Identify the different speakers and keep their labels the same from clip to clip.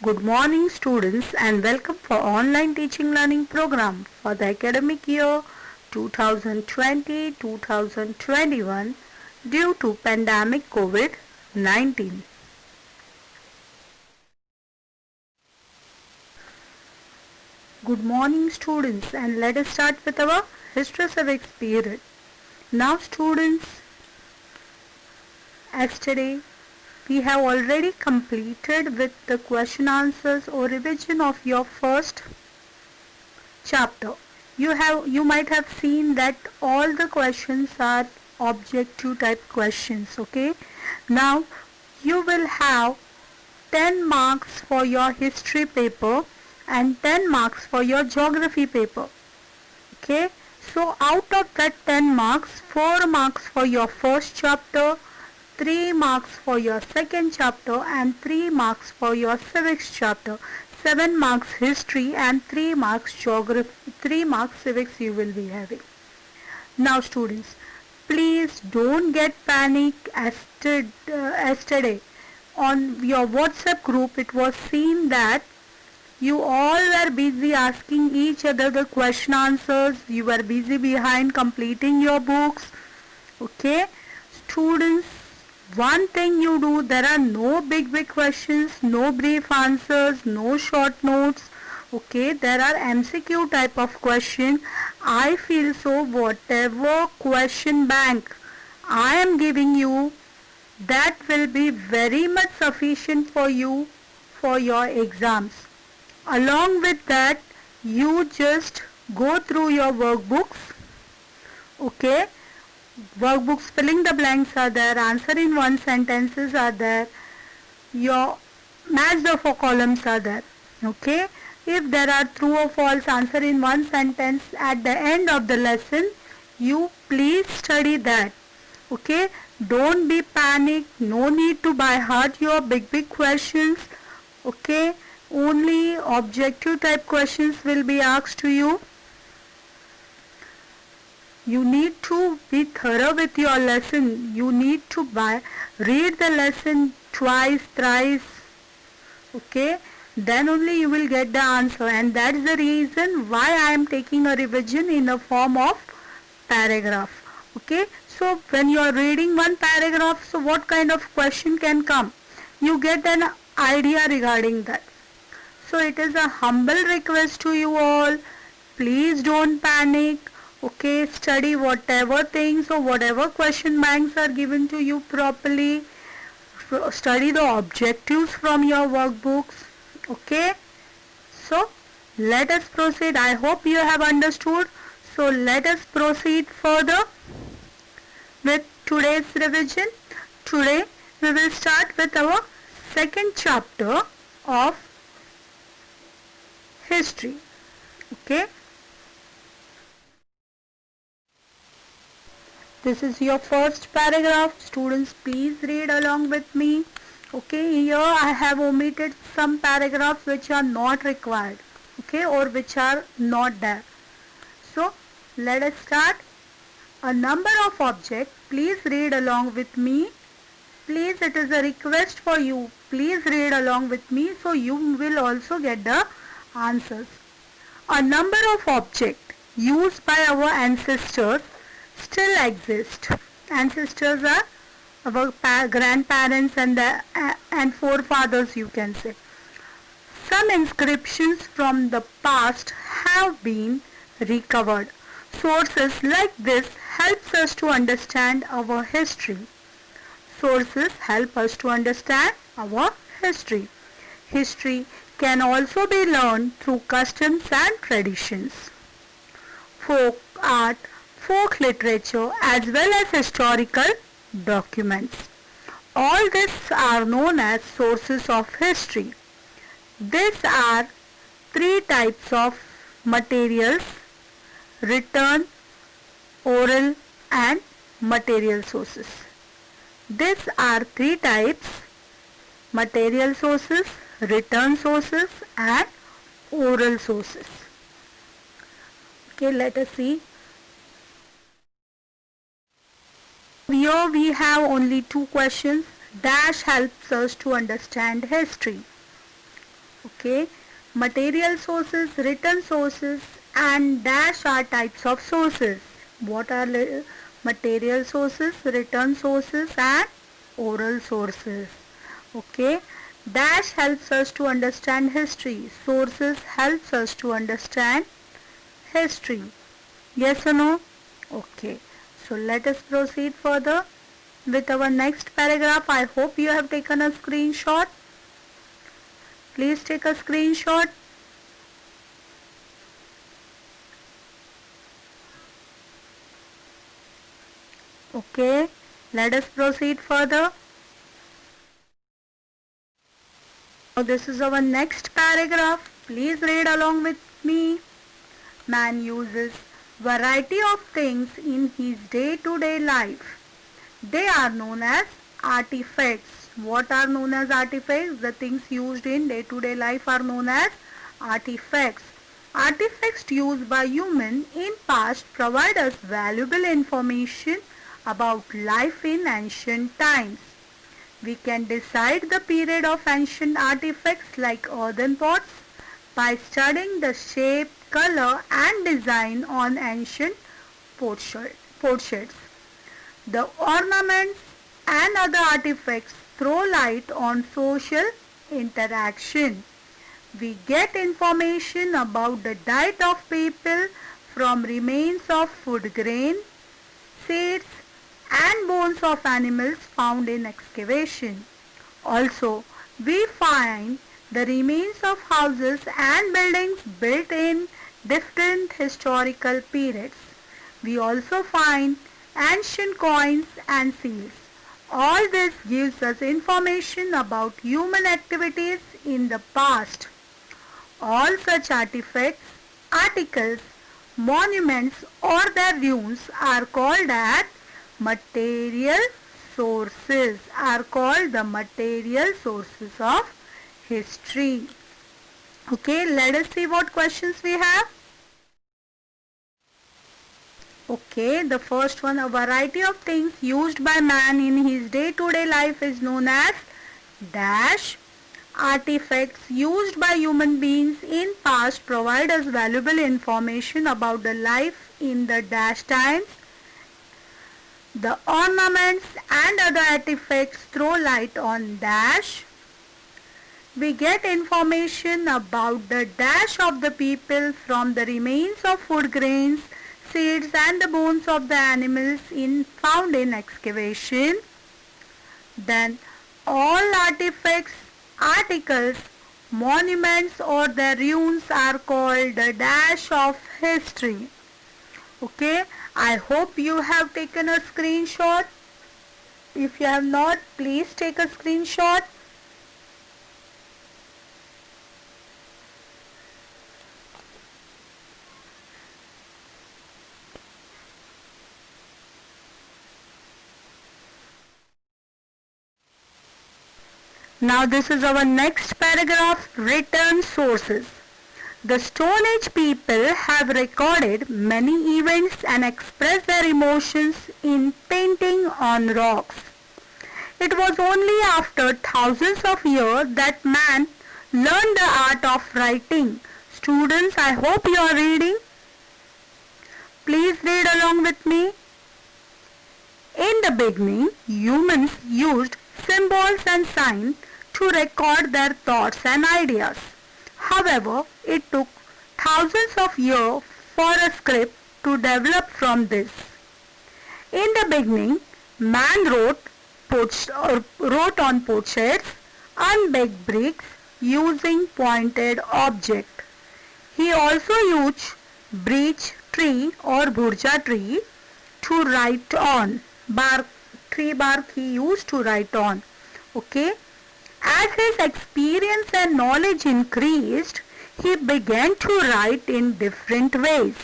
Speaker 1: Good morning students and welcome for online teaching learning program for the academic year 2020-2021 due to pandemic COVID-19. Good morning students and let us start with our history civics period. Now students, yesterday we have already completed with the question answers or revision of your first chapter. You might have seen that all the questions are objective type questions. Okay, now you will have 10 marks for your history paper and 10 marks for your geography paper. Okay, so out of that 10 marks, 4 marks for your first chapter, 3 marks for your second chapter and 3 marks for your civics chapter. 7 marks history and 3 marks geography, 3 marks civics you will be having. Now students, please don't get panic. Yesterday on your WhatsApp group it was seen that you all were busy asking each other the question answers. You were busy behind completing your books. Okay, students, one thing you do, there are no big questions, no brief answers, no short notes. Okay, there are MCQ type of question. I feel so whatever question bank I am giving you, that will be very much sufficient for you for your exams. Along with that, you just go through your workbooks. Okay, workbooks filling the blanks are there, answer in one sentences are there, your match the four columns are there. Okay, if there are true or false answer in one sentence at the end of the lesson, you please study that. Okay, don't be panic, no need to by heart your big questions. Okay, only objective type questions will be asked to you. You need to be thorough with your lesson. You need to read the lesson twice, thrice. Okay, then only you will get the answer, and that is the reason why I am taking a revision in the form of paragraph. Okay, so when you are reading one paragraph, so what kind of question can come? You get an idea regarding that. So it is a humble request to you all. Please don't panic. Okay, study whatever things or whatever question banks are given to you properly. Study the objectives from your workbooks. Okay, so let us proceed. I hope you have understood. So let us proceed further with today's revision. Today we will start with our second chapter of history. Okay, this is your first paragraph. Students, please read along with me. Okay, here I have omitted some paragraphs which are not required. Okay, or which are not there. So let us start. A number of objects. Please read along with me. Please, it is a request for you. Please read along with me so you will also get the answers. A number of objects used by our ancestors still exist. Ancestors are our grandparents and forefathers, you can say. Some inscriptions from the past have been recovered. Sources like this helps us to understand our history. Sources help us to understand our history. History can also be learned through customs and traditions. Folk art, folk literature as well as historical documents. All these are known as sources of history. These are three types of materials: written, oral and material sources. These are three types: material sources, written sources and oral sources. Okay, let us see. Here we have only two questions. Dash helps us to understand history. Okay, material sources, written sources, and dash are types of sources. What are material sources, written sources, and oral sources? Okay, dash helps us to understand history. Sources helps us to understand history. Yes or no? Okay. So let us proceed further with our next paragraph. I hope you have taken a screenshot. Please take a screenshot. Okay. Let us proceed further. Now this is our next paragraph. Please read along with me. Man uses variety of things in his day-to-day life. They are known as artifacts. What are known as artifacts? The things used in day-to-day life are known as artifacts. Artifacts used by humans in past provide us valuable information about life in ancient times. We can decide the period of ancient artifacts like earthen pots by studying the shape, color and design on ancient potsherds. The ornaments and other artifacts throw light on social interaction. We get information about the diet of people from remains of food grain, seeds and bones of animals found in excavation. Also, we find the remains of houses and buildings built in different historical periods. We also find ancient coins and seals. All this gives us information about human activities in the past. All such artifacts, articles, monuments or their ruins are called as material sources, are called the material sources of history. Okay, let us see what questions we have. Okay, the first one, a variety of things used by man in his day-to-day life is known as dash. Artifacts used by human beings in past provide us valuable information about the life in the dash times. The ornaments and other artifacts throw light on dash. We get information about the dash of the people from the remains of food grains, seeds and the bones of the animals found in excavation. Then all artifacts, articles, monuments or their ruins are called the dash of history. Okay, I hope you have taken a screenshot. If you have not, please take a screenshot. Now this is our next paragraph, written sources. The Stone Age people have recorded many events and expressed their emotions in painting on rocks. It was only after thousands of years that man learned the art of writing. Students, I hope you are reading. Please read along with me. In the beginning, humans used symbols and signs to record their thoughts and ideas. However, it took thousands of years for a script to develop from this. In the beginning, man wrote on potsherds, unbaked bricks using pointed objects. He also used birch tree or bhurja tree to write on. Tree bark he used to write on. Okay. As his experience and knowledge increased, he began to write in different ways.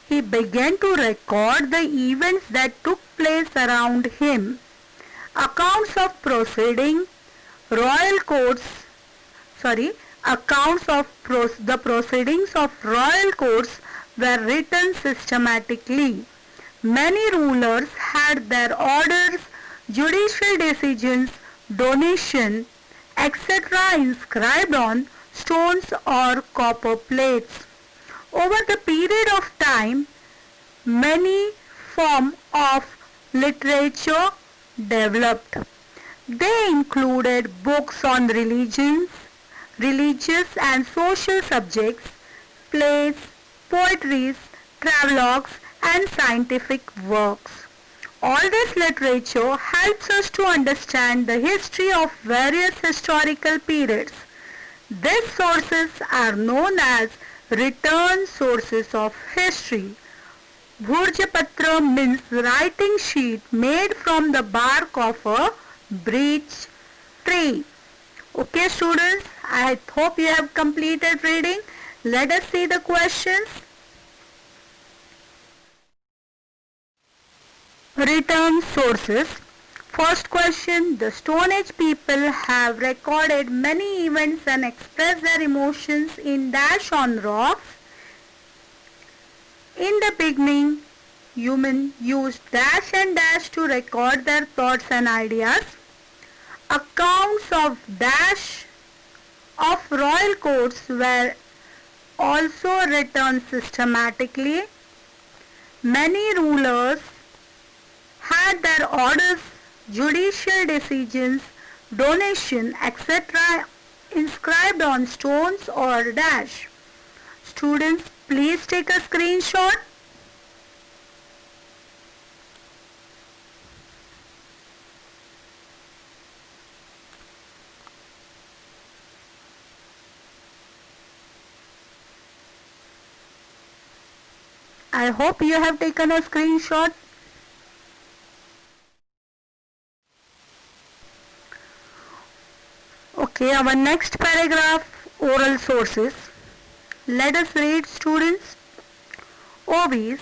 Speaker 1: He began to record the events that took place around him. Accounts of proceeding, royal courts, accounts of the proceedings of royal courts were written systematically. Many rulers had their orders, judicial decisions, donation, etc. inscribed on stones or copper plates. Over the period of time, many forms of literature developed. They included books on religious and social subjects, plays, poetry, travelogues, and scientific works. All this literature helps us to understand the history of various historical periods. These sources are known as written sources of history. Bhurjapatra means writing sheet made from the bark of a beech tree. Okay students, I hope you have completed reading. Let us see the questions. Written sources. First question, the Stone Age people have recorded many events and expressed their emotions in dash on rocks. In the beginning, humans used dash and dash to record their thoughts and ideas. Accounts of dash of royal courts were also written systematically. Many rulers had their orders, judicial decisions, donation, etc. inscribed on stones or dash. Students, please take a screenshot. I hope you have taken a screenshot. Okay, our next paragraph, oral sources. Let us read students. Ovies,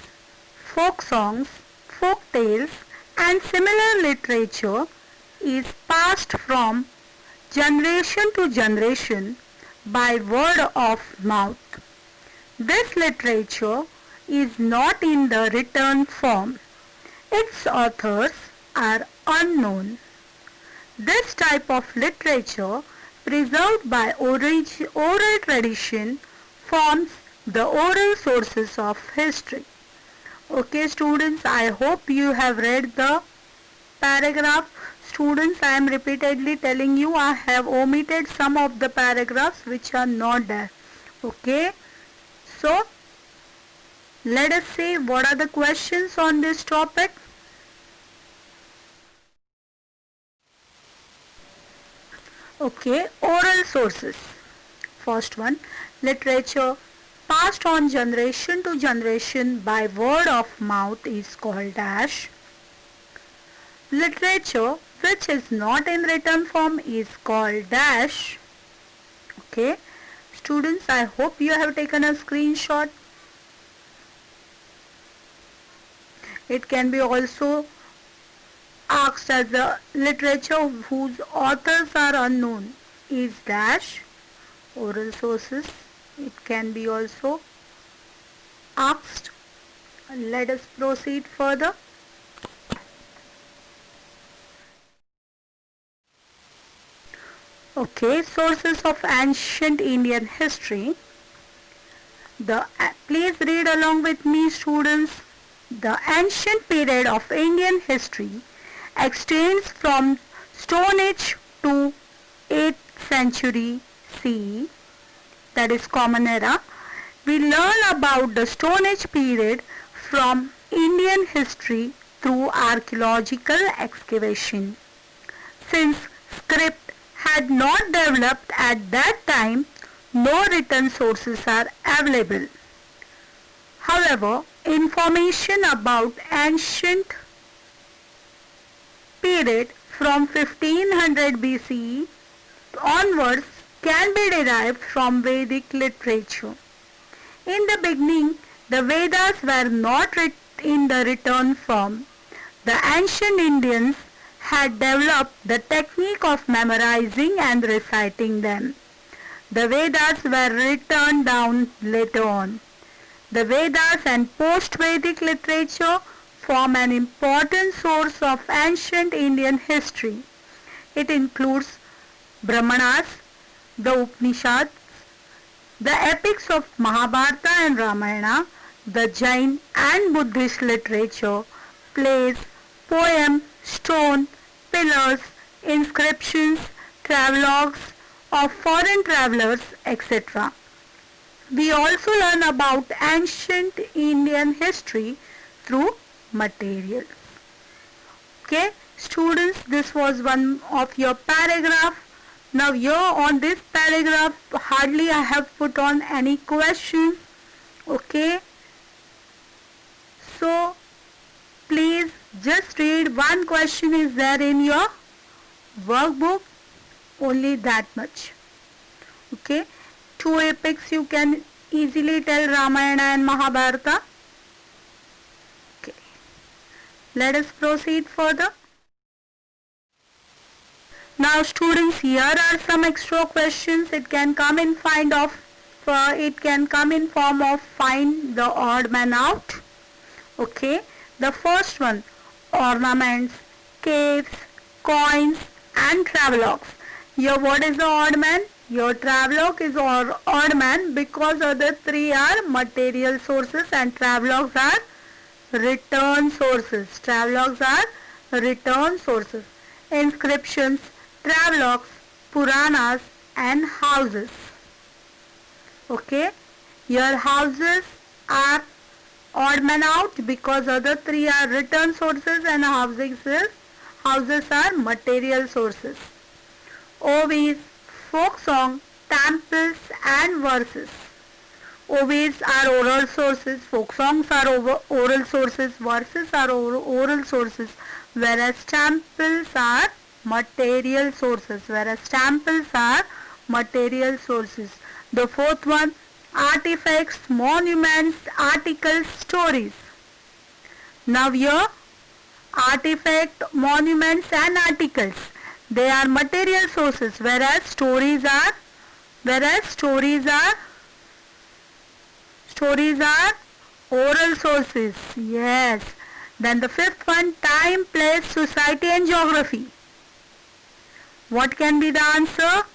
Speaker 1: folk songs, folk tales and similar literature is passed from generation to generation by word of mouth. This literature is not in the written form. Its authors are unknown. This type of literature, preserved by oral tradition, forms the oral sources of history. Okay students, I hope you have read the paragraph. Students, I am repeatedly telling you I have omitted some of the paragraphs which are not there. Okay, so let us see what are the questions on this topic. Okay, oral sources. First one, literature passed on generation to generation by word of mouth is called dash. Literature which is not in written form is called dash. Okay, students, I hope you have taken a screenshot. It can be also asked as the literature whose authors are unknown is dash. Oral sources, it can be also asked. Let us proceed further. Okay, sources of ancient Indian history. Please read along with me students. The ancient period of Indian history extends from Stone Age to 8th century CE, that is Common Era. We learn about the Stone Age period from Indian history through archaeological excavation. Since script had not developed at that time, no written sources are available. However, information about ancient period from 1500 BCE onwards can be derived from Vedic literature. In the beginning, the Vedas were not written in the written form. The ancient Indians had developed the technique of memorizing and reciting them. The Vedas were written down later on. The Vedas and post-Vedic literature form an important source of ancient Indian history. It includes Brahmanas, the Upanishads, The epics of Mahabharata and Ramayana, the Jain and Buddhist literature, plays, poems, stone, pillars, inscriptions, travelogues of foreign travelers, etc. We also learn about ancient Indian history through materials. Okay, students, this was one of your paragraph. Now here on this paragraph, hardly I have put on any questions. Okay, so please just read one question is there in your workbook, only that much. Okay, two epics you can easily tell, Ramayana and Mahabharata. Okay, let us proceed further. Now students, here are some extra questions. It can come in form of find the odd man out. Okay, the first one, ornaments, caves, coins and travelogues. Here what is the odd man? Your travelogue is odd man because other three are material sources and travelogues are return sources. Travelogues are return sources. Inscriptions, travelogues, Puranas and houses. Okay, your houses are odd man out because other three are return sources and houses are material sources. OVs, folk song, temples and verses. OVs are oral sources, folk songs are oral sources, verses are oral sources, whereas temples are material sources. The fourth one, artifacts, monuments, articles, stories. Now here, artifact, monuments and articles, they are material sources, whereas stories are oral sources. Yes. Then the fifth one, time, place, society and geography. What can be the answer?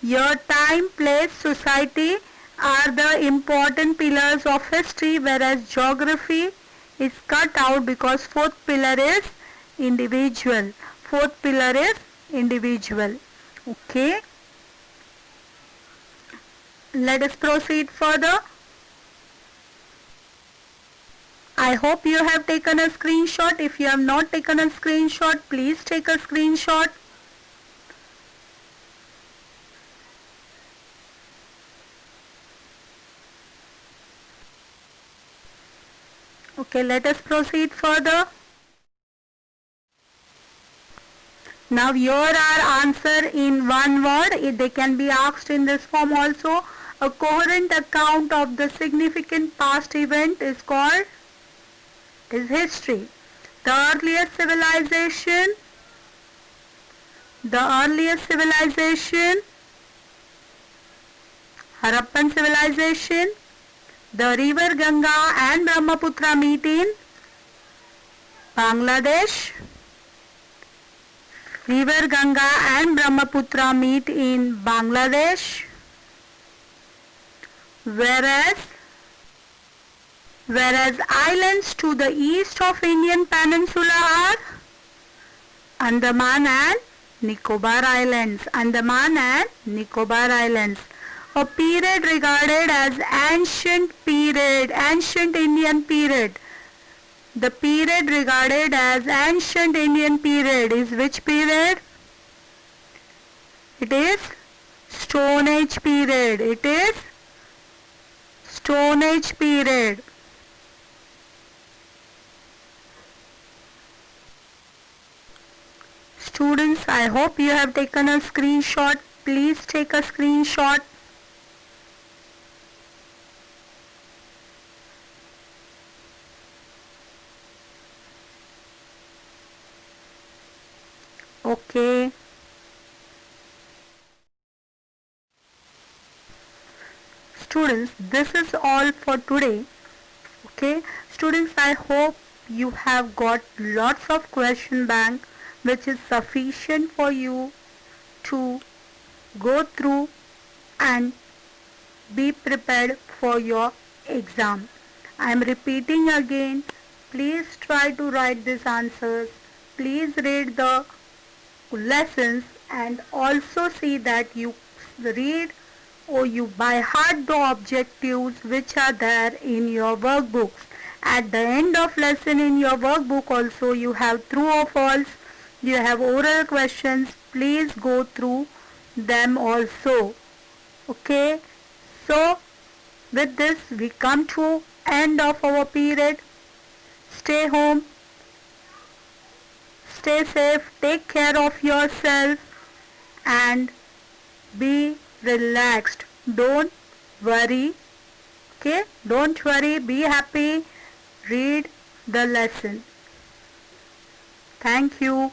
Speaker 1: Your time, place, society are the important pillars of history, whereas geography is cut out because fourth pillar is individual. Okay. Let us proceed further. I hope you have taken a screenshot. If you have not taken a screenshot, please take a screenshot. Okay, let us proceed further. Now here are answer in one word. They can be asked in this form also. A coherent account of the significant past event is called history. The earliest civilization, Harappan civilization. The river Ganga and Brahmaputra meet in Bangladesh. River Ganga and Brahmaputra meet in Bangladesh. Whereas islands to the east of Indian Peninsula are Andaman and Nicobar Islands. A period regarded as ancient Indian period. The period regarded as ancient Indian period is which period? It is Stone Age period. Students, I hope you have taken a screenshot. Please take a screenshot. Okay. Students, this is all for today. Okay. Students, I hope you have got lots of question bank which is sufficient for you to go through and be prepared for your exam. I am repeating again, please try to write these answers. Please read the lessons and also see that you read or you by heart the objectives which are there in your workbooks. At the end of lesson in your workbook also you have true or false, you have oral questions. Please go through them also. Okay, so with this we come to end of our period. Stay home, stay safe, take care of yourself and be relaxed. Don't worry. Okay, don't worry, be happy, read the lesson. Thank you.